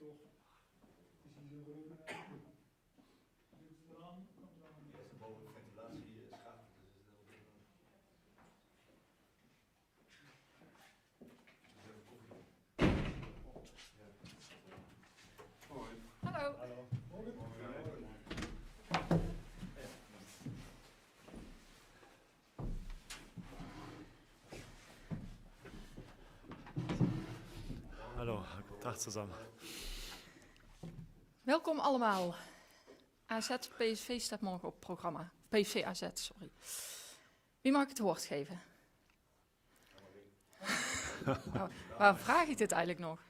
toch, het is hier zo groot en eigenlijk. Dit is eraan, komt eraan. Ja, is de boven ventilatie schaaf, dus is heel goed. Hallo. Hallo. Hallo, dag zusammen. Welkom allemaal. AZ PSV staat morgen op programma. PSV AZ, sorry. Wie mag ik het woord geven? Waarom vraag ik dit eigenlijk nog?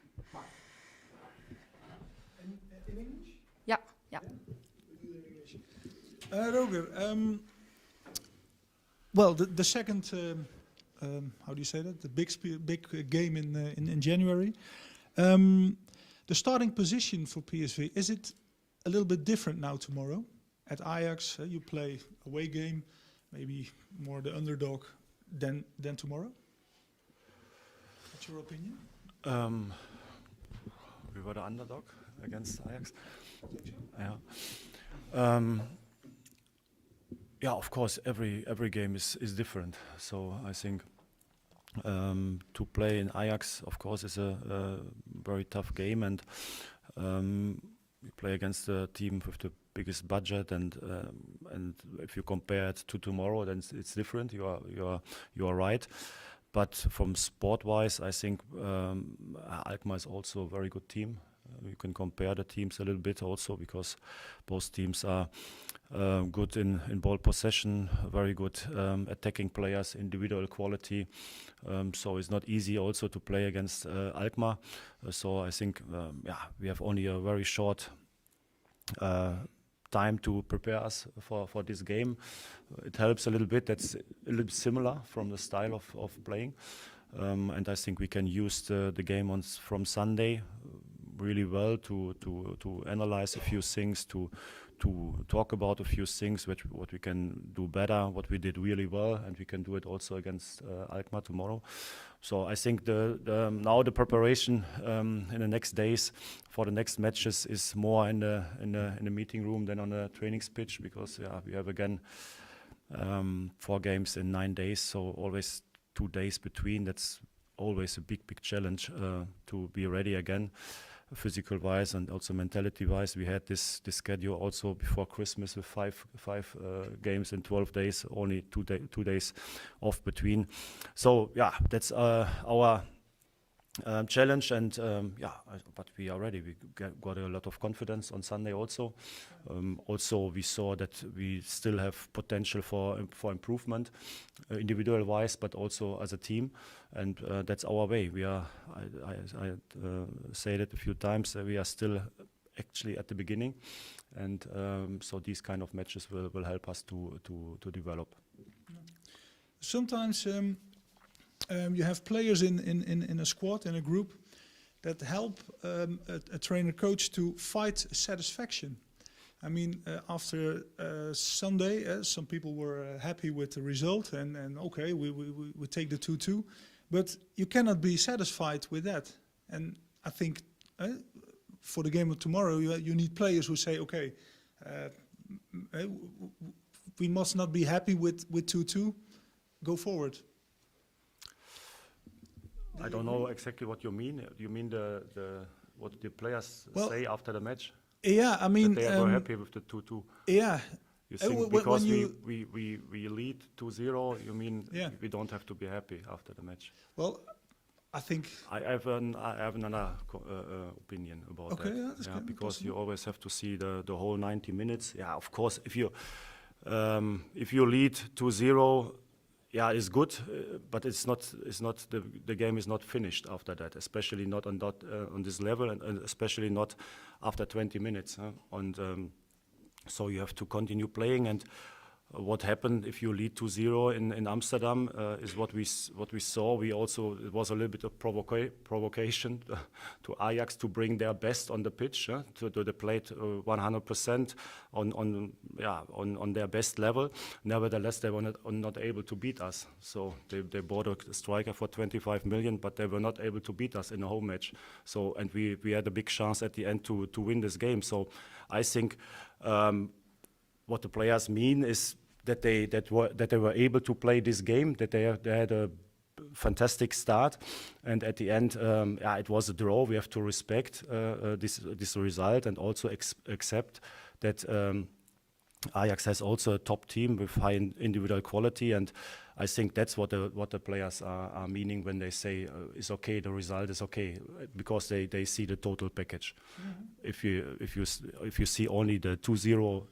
In English? Ja. Roger, well, the second, how do you say that? The big game in January. The starting position for PSV, is it a little bit different now tomorrow? At Ajax, you play away game, maybe more the underdog than tomorrow? What's your opinion? We were the underdog against Ajax. Yeah. Yeah, of course, every game is different. So I think to play in Ajax, of course, is a very tough game, and we play against a team with the biggest budget, and if you compare it to tomorrow, then it's different. You are right. But from sport-wise, I think Alkmaar is also a very good team. You can compare the teams a little bit also, because both teams are good in ball possession, very good attacking players, individual quality. So it's not easy also to play against Alkmaar. So I think we have only a very short time to prepare us for this game. It helps a little bit. That's a little bit similar from the style of playing. And I think we can use the game from Sunday really well to analyze a few things, to talk about a few things, what we can do better, what we did really well, and we can do it also against Alkmaar tomorrow. So I think now the preparation in the next days for the next matches is more in the meeting room than on the training pitch, because we have again 4 games in 9 days, so always 2 days between. That's always a big challenge to be ready again, physical wise and also mentality wise. We had this schedule also before Christmas with five games in 12 days, only 2 days off between. So that's our challenge, and but we are ready. We got a lot of confidence on Sunday also. Also we saw that we still have potential for improvement, individual wise, but also as a team, and that's our way. We are. I said it a few times. We are still actually at the beginning, and so these kind of matches will help us to develop. Sometimes. You have players in a squad, in a group, that help a trainer coach to fight satisfaction. I mean, after Sunday, some people were happy with the result, and okay, we take the 2-2, but you cannot be satisfied with that. And I think for the game of tomorrow, you need players who say, okay, we must not be happy with 2-2, go forward. I don't know exactly what you mean. You mean what the players say after the match? Yeah, I mean, that they were happy with the 2-2. Yeah. You think because we lead 2-0, you mean we don't have to be happy after the match? Well, I think I have another opinion about that. Yeah, because you always have to see the whole 90 minutes. Yeah, of course, if you lead 2-0. Yeah, it's good, but it's not. The game is not finished after that. Especially not on this level, and especially not after 20 minutes. And so you have to continue playing. And what happened if you lead 2-0 in Amsterdam is what we saw. It was a little bit of provocation to Ajax to bring their best on the pitch, they played 100% on their best level. Nevertheless, they were not able to beat us. So they bought a striker for 25 million, but they were not able to beat us in a home match. So and we had a big chance at the end to win this game. So I think what the players mean is that they were able to play this game, that they had a fantastic start, and at the end, it was a draw. We have to respect this result and also accept that Ajax has also a top team with high individual quality, and I think that's what the players are meaning when they say it's okay, the result is okay, because they see the total package. If you see only the 2-0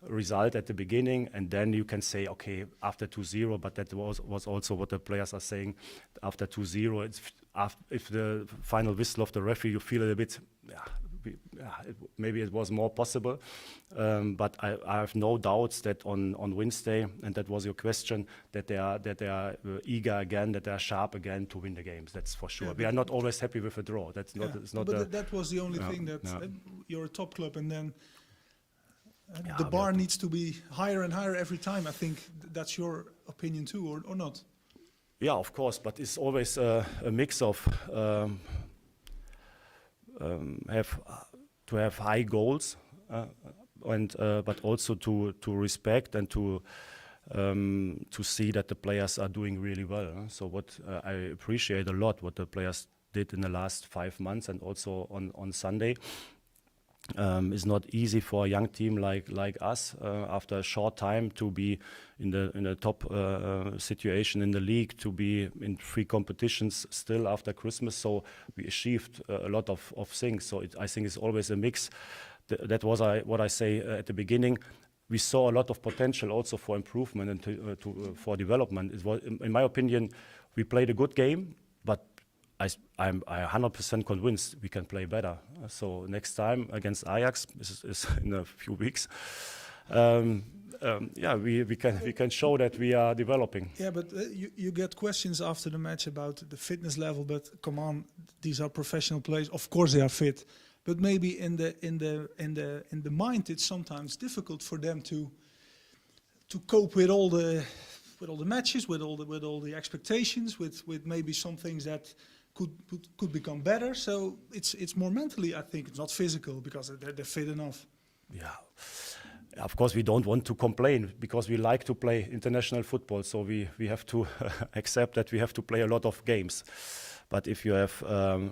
result at the beginning, and then you can say okay after 2-0, but that was also what the players are saying. After 2-0, if the final whistle of the referee, you feel a bit maybe it was more possible, but I have no doubts that on Wednesday, and that was your question, that they are eager again, that they are sharp again to win the games. That's for sure. We are not always happy with a draw. That's not. It's not. But that was the only thing that you're a top club, and then the bar needs to be higher and higher every time. I think that's your opinion too, or not? Yeah, of course, but it's always a mix of. Have high goals and but also to respect and to see that the players are doing really well. So what I appreciate a lot what the players did in the last 5 months and also on Sunday. It's not easy for a young team like us after a short time to be in the top situation in the league, to be in 3 competitions still after Christmas. So we achieved a lot of things. So I think it's always a mix. That was what I say at the beginning. We saw a lot of potential also for improvement and for development. It was, in my opinion, we played a good game, but I'm 100% convinced we can play better. So next time against Ajax is in a few weeks. We can show that we are developing. Yeah, but you get questions after the match about the fitness level. But come on, these are professional players. Of course they are fit, but maybe in the mind it's sometimes difficult for them to cope with all the matches, with all the expectations, with maybe some things that could become better. So it's more mentally, I think. It's not physical because they're fit enough. Yeah, of course we don't want to complain because we like to play international football. So we have to accept that we have to play a lot of games. But if you have a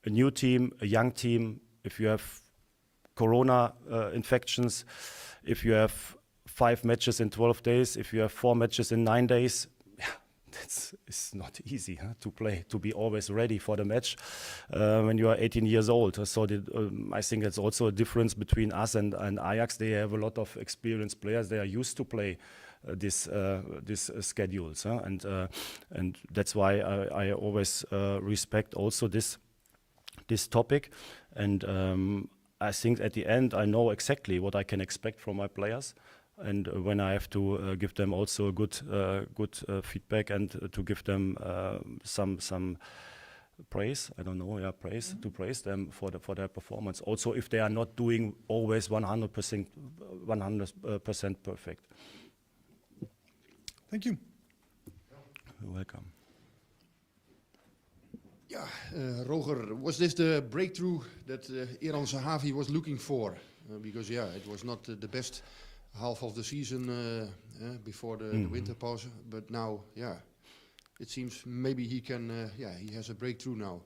new team, a young team, if you have corona infections, if you have 5 matches in 12 days, if you have 4 matches in 9 days, it's not easy to play, to be always ready for the match when you are 18 years old. So I think it's also a difference between us and Ajax. They have a lot of experienced players. They are used to play this schedules, and that's why I always respect also this topic. And I think at the end I know exactly what I can expect from my players. And when I have to give them also good feedback and to give them some praise, I don't know, praise, to praise them for their performance. Also, if they are not doing always 100% perfect. Thank you. You're welcome. Yeah, Roger, was this the breakthrough that Eran Zahavi was looking for? Because it was not the best half of the season before the winter pause, but now, it seems maybe he can. He has a breakthrough now.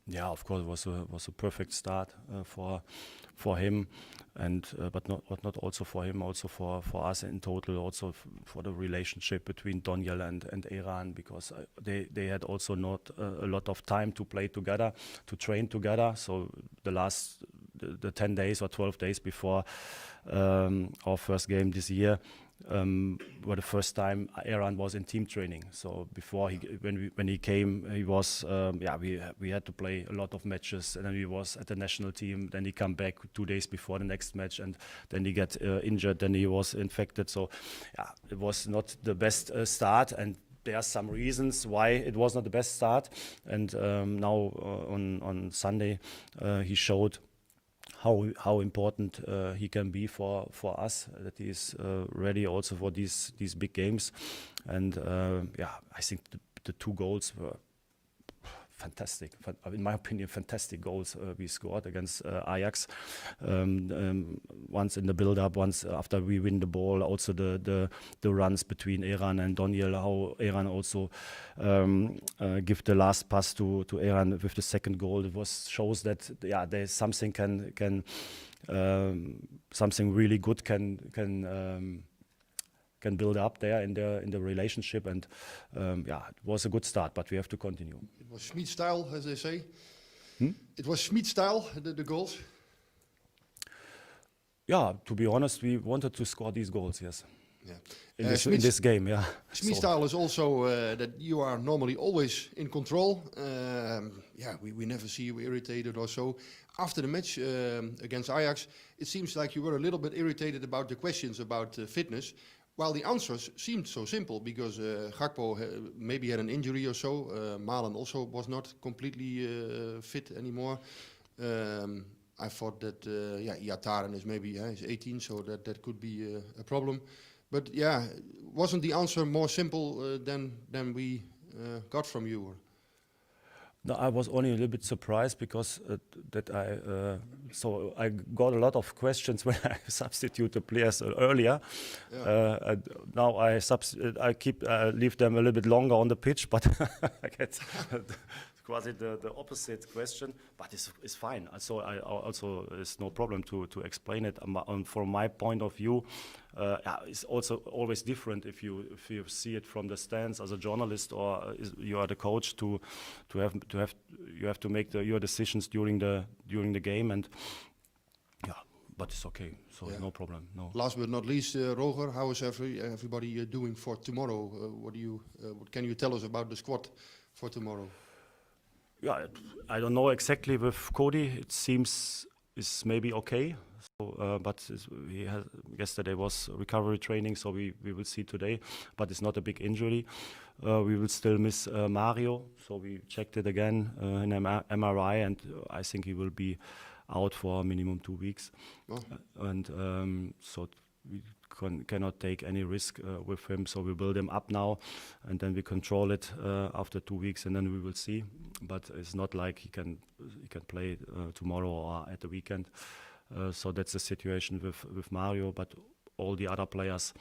Yeah, of course, it was a perfect start for him, and but not also for him, also for us in total, also for the relationship between Daniel and Eran, because they had also not a lot of time to play together, to train together. So the 10 days or 12 days before our first game this year, were the first time Aaron was in team training. So before when he came, he was we had to play a lot of matches, and then he was at the national team. Then he come back 2 days before the next match, and then he get injured. Then he was infected. So it was not the best start, and there are some reasons why it was not the best start. And now on Sunday he showed how important he can be for us, that he is ready also for these big games. And I think the 2 goals were fantastic. In my opinion, fantastic goals we scored against Ajax. Once in the build-up, once after we win the ball. Also the runs between Eran and Doniel. How Eran also give the last pass to Eran with the second goal. It shows that there's something something really good can build up there in the relationship, and it was a good start, but we have to continue. It was Schmidt style, as they say. It was Schmidt style, the goals. Yeah, to be honest, we wanted to score these goals, yes. Yeah. In this game, yeah. Schmidt style is also that you are normally always in control. We never see you irritated or so. After the match against Ajax, it seems like you were a little bit irritated about the questions about fitness, while the answers seemed so simple, because Gakpo maybe had an injury or so. Malen also was not completely fit anymore. I thought that Iataren is maybe he's 18, so that could be a problem. But wasn't the answer more simple than we got from you? No, I was only a little bit surprised because I got a lot of questions when I substitute the players earlier. And now I leave them a little bit longer on the pitch, but I get quasi the opposite question. But it's fine. So I also it's no problem to explain it. From my point of view, it's also always different if you see it from the stands as a journalist, or you are the coach you have to make your decisions during the game, and but it's okay, so no problem. No. Last but not least, Roger, how is everybody doing for tomorrow? What can you tell us about the squad for tomorrow? Yeah, I don't know exactly with Cody. It seems is maybe okay. So, but yesterday was recovery training, so we will see today. But it's not a big injury. We will still miss Mario, so we checked it again in MRI, and I think he will be out for minimum 2 weeks. And so we cannot take any risk with him. So we build him up now, and then we control it after 2 weeks, and then we will see. But it's not like he can play tomorrow or at the weekend. So that's the situation with Mario. But all the other players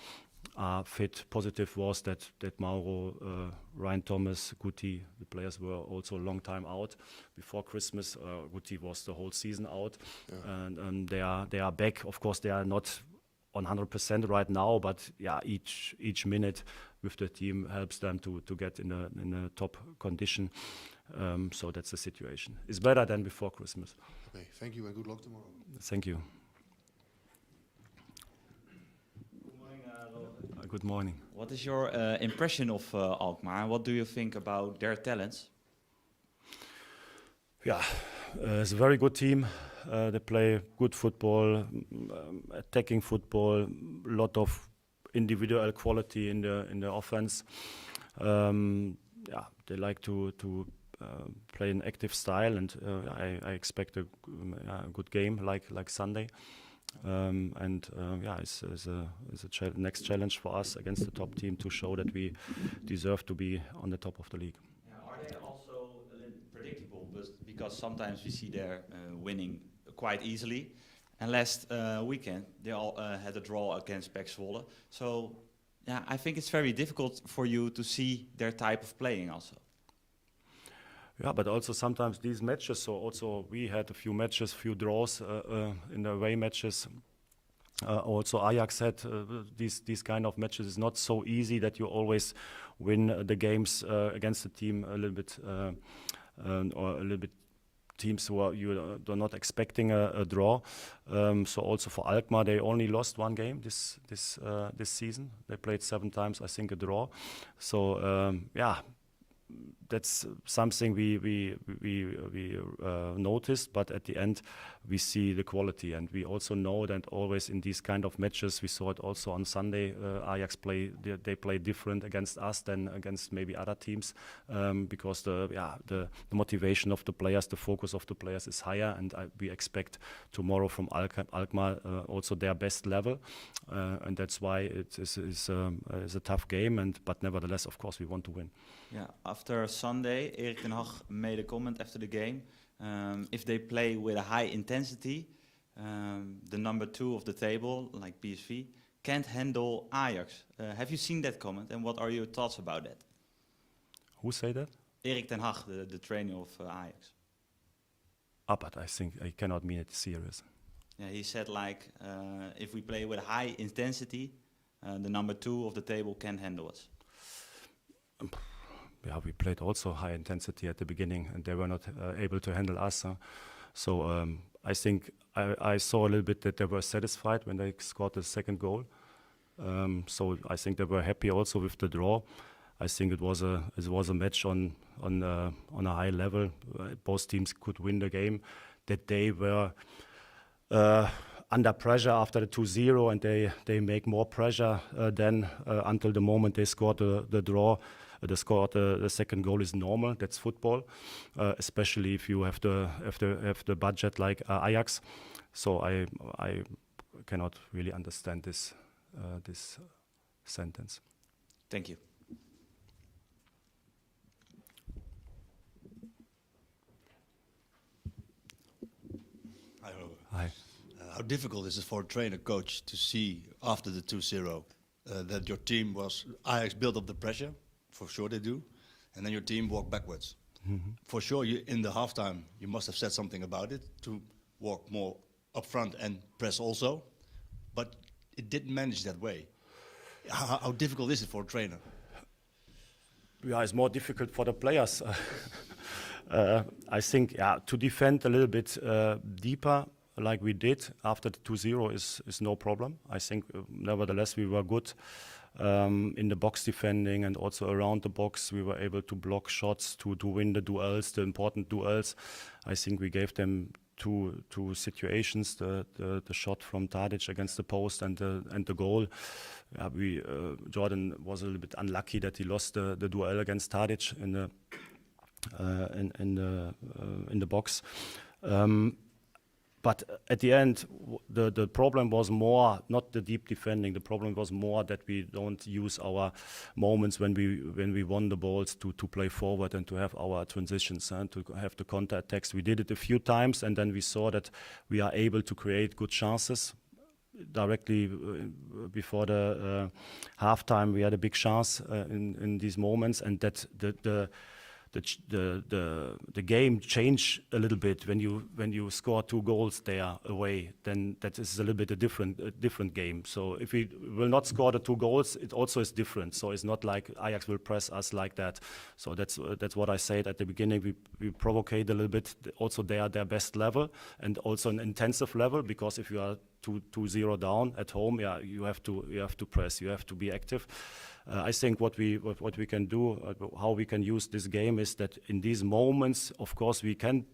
are fit. Positive was that Mauro, Ryan Thomas, Guti, the players were also a long time out. Before Christmas, Guti was the whole season out, and they are back. Of course, they are not 100% right now, but each minute with the team helps them to get in a top condition. So that's the situation. It's better than before Christmas. Okay, thank you and good luck tomorrow. Thank you. Good morning. What is your impression of Alkmaar? What do you think about their talents? Yeah, it's a very good team. They play good football, attacking football, a lot of individual quality in the offense. They like to play an active style, and I expect a good game like Sunday. It's a next challenge for us against the top team to show that we deserve to be on the top of the league. Are they also a little predictable? Because sometimes we see they're winning quite easily. And last weekend they all had a draw against Pek Zwolle. So I think it's very difficult for you to see their type of playing also. Yeah, but also sometimes these matches, so also we had a few matches, few draws in the away matches. Also Ajax had these kind of matches. It's not so easy that you always win the games against the team a little bit or a little bit teams who are they're not expecting a draw. So also for Alkmaar, they only lost one game this season. They played 7 times, I think, a draw. So that's something we noticed, but at the end we see the quality, and we also know that always in these kind of matches, we saw it also on Sunday, Ajax they play different against us than against maybe other teams, because the motivation of the players, the focus of the players is higher, and we expect tomorrow from Alkmaar also their best level, and that's why it is a tough game, but nevertheless, of course, we want to win. Yeah, after Sunday, Erik ten Hag made a comment after the game. If they play with a high intensity, the number 2 of the table, like PSV, can't handle Ajax. Have you seen that comment, and what are your thoughts about that? Who say that? Erik ten Hag, the trainer of Ajax. But I think I cannot mean it serious. Yeah, he said if we play with high intensity, the number 2 of the table can't handle us. Yeah, we played also high intensity at the beginning, and they were not able to handle us. So I think I saw a little bit that they were satisfied when they scored the second goal. So I think they were happy also with the draw. I think it was a match on a high level. Both teams could win the game. That they were under pressure after the 2-0, and they make more pressure than until the moment they scored the draw. The score of the second goal is normal. That's football, especially if you have the budget like Ajax. So I cannot really understand this sentence. Thank you. Hi, Robert. Hi. How difficult is it for a trainer coach to see after the 2-0 that your team Ajax built up the pressure? For sure they do. And then your team walked backwards. Mm-hmm. For sure, in the halftime, you must have said something about it, to walk more up front and press also. But it didn't manage that way. How difficult is it for a trainer? Yeah, it's more difficult for the players. I think to defend a little bit deeper, like we did after the 2-0, is no problem. I think, nevertheless, we were good. In the box defending and also around the box, we were able to block shots, to win the duels, the important duels. I think we gave them two situations: the shot from Tadic against the post and the goal. Jordan was a little bit unlucky that he lost the duel against Tadic in the box. But at the end, the problem was more not the deep defending. The problem was more that we don't use our moments when we won the balls to play forward and to have our transitions and to have the counter attacks. We did it a few times, and then we saw that we are able to create good chances. Directly before the halftime, we had a big chance in these moments, and that the game changed a little bit when you score 2 goals there away. Then that is a little bit a different game. So if we will not score the 2 goals, it also is different. So it's not like Ajax will press us like that. So that's what I said at the beginning. We provocate a little bit. Also they are their best level, and also an intensive level, because if you are 2-0 down at home, you have to press. You have to be active. I think what we can do, how we can use this game, is that in these moments, of course, we can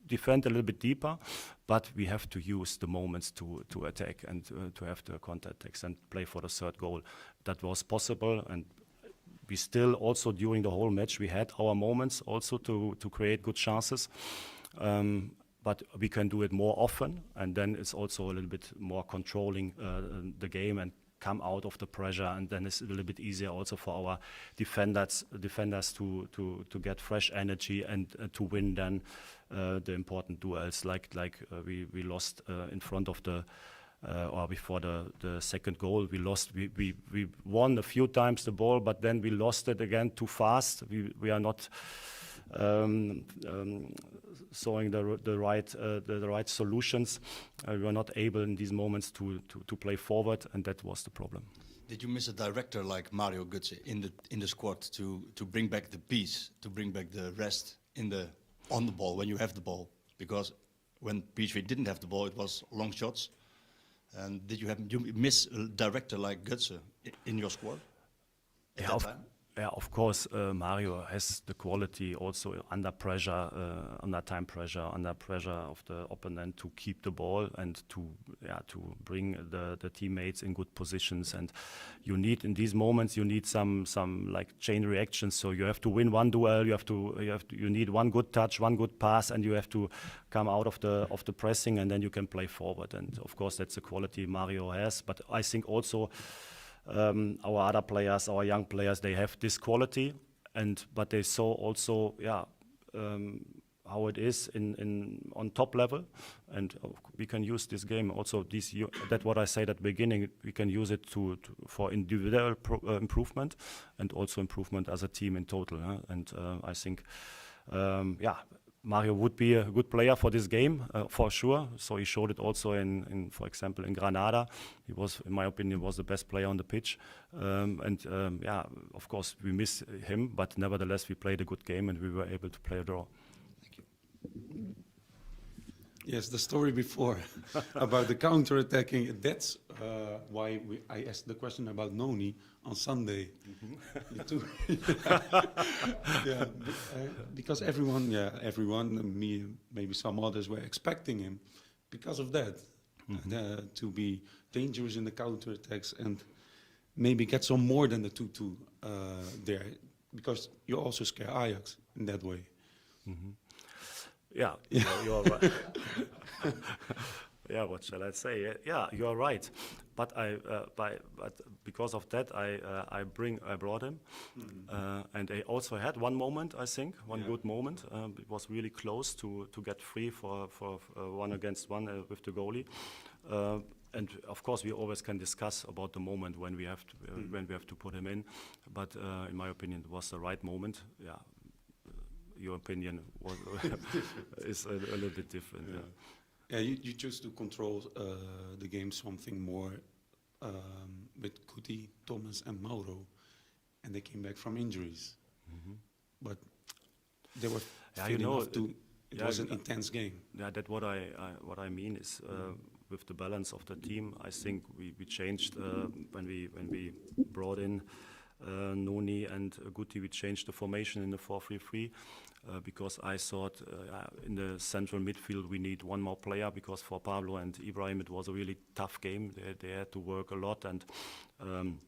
defend a little bit deeper, but we have to use the moments to attack and to have the counter attacks and play for the 3rd goal. That was possible, and we still also during the whole match we had our moments also to create good chances. But we can do it more often, and then it's also a little bit more controlling the game and come out of the pressure, and then it's a little bit easier also for our defenders to get fresh energy and to win then the important duels like we lost in front of the or before the 2nd goal. We won a few times the ball, but then we lost it again too fast. We are not showing the right solutions. We were not able in these moments to play forward, and that was the problem. Did you miss a director like Mario Götze in the squad to bring back the peace, to bring back the rest on the ball when you have the ball? because when PSV didn't have the ball, it was long shots. And did you miss a director like Götze in your squad at that time? Yeah, of course, Mario has the quality also under pressure, under time pressure, under pressure of the opponent to keep the ball and to bring the teammates in good positions. And you need in these moments, you need some like chain reactions. So you have to win one duel, you need one good touch, one good pass, and you have to come out of the pressing, and then you can play forward. And of course, that's the quality Mario has. But I think also our other players, our young players, they have this quality, but they saw also, how it is on top level, and we can use this game also. That what I said at the beginning, we can use it for individual improvement and also improvement as a team in total. And I think, Mario would be a good player for this game, for sure. So he showed it also for example, in Granada. He was, in my opinion, was the best player on the pitch. Of course, we miss him, but nevertheless, we played a good game and we were able to play a draw. Thank you. Yes, the story before about the counter-attacking, that's why I asked the question about Noni on Sunday. Because everyone, me, maybe some others were expecting him because of that, to be dangerous in the counter-attacks and maybe get some more than the 2-2 there, because you also scare Ajax in that way. Yeah, you're right. Yeah, what shall I say? Yeah, you are right. But because of that, I brought him, and I also had one moment. I think one good moment. It was really close to get free for 1-against-1 with the goalie. And of course, we always can discuss about the moment when we have to put him in. But in my opinion, it was the right moment. Yeah. Your opinion is a little bit different. Yeah, you choose to control the game something more with Kuti, Thomas, and Mauro, and they came back from injuries. But they were feeling it was an intense game. Yeah, that's what I mean is with the balance of the team. I think we changed when we brought in Noni and Guti. We changed the formation in the 4-3-3 because I thought in the central midfield we need one more player, because for Pablo and Ibrahim it was a really tough game. They had to work a lot, and in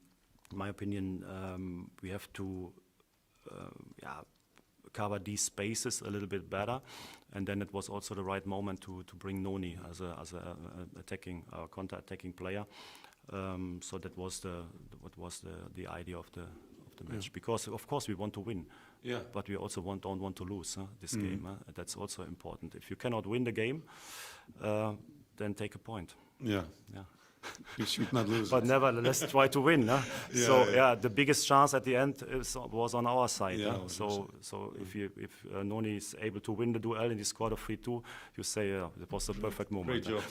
my opinion we have to cover these spaces a little bit better, and then it was also the right moment to bring Noni as a counter-attacking player. So that was the idea of the match, because of course we want to win, but we also don't want to lose this game. That's also important. If you cannot win the game, then take a point. Yeah. You should not lose. But nevertheless, try to win. The biggest chance at the end was on our side. So if Noni is able to win the duel and he scored a 3-2, you say it was the perfect moment. Great job.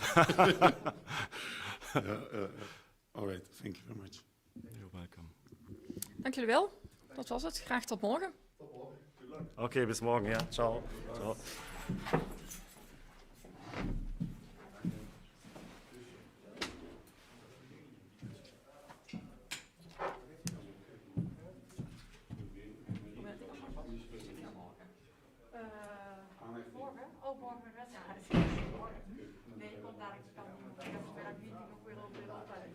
All right, thank you very much. You're welcome. Dank jullie wel. Dat was het. Graag tot morgen. Oké, bis morgen. Ja, ciao. Ciao. Morgen wedstrijd. Nee, ik kom dadelijk de kant op. Ik heb een werkmeeting ook weer op de altijd.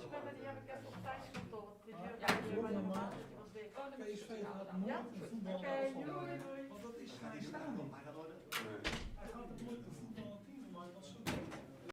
Spellen die heb ik even op tijd gestopt. Dit jaar bij de normaal. Die was week. Oh, PSV gaat morgen voetbal. Oké, doei. Want dat is staan.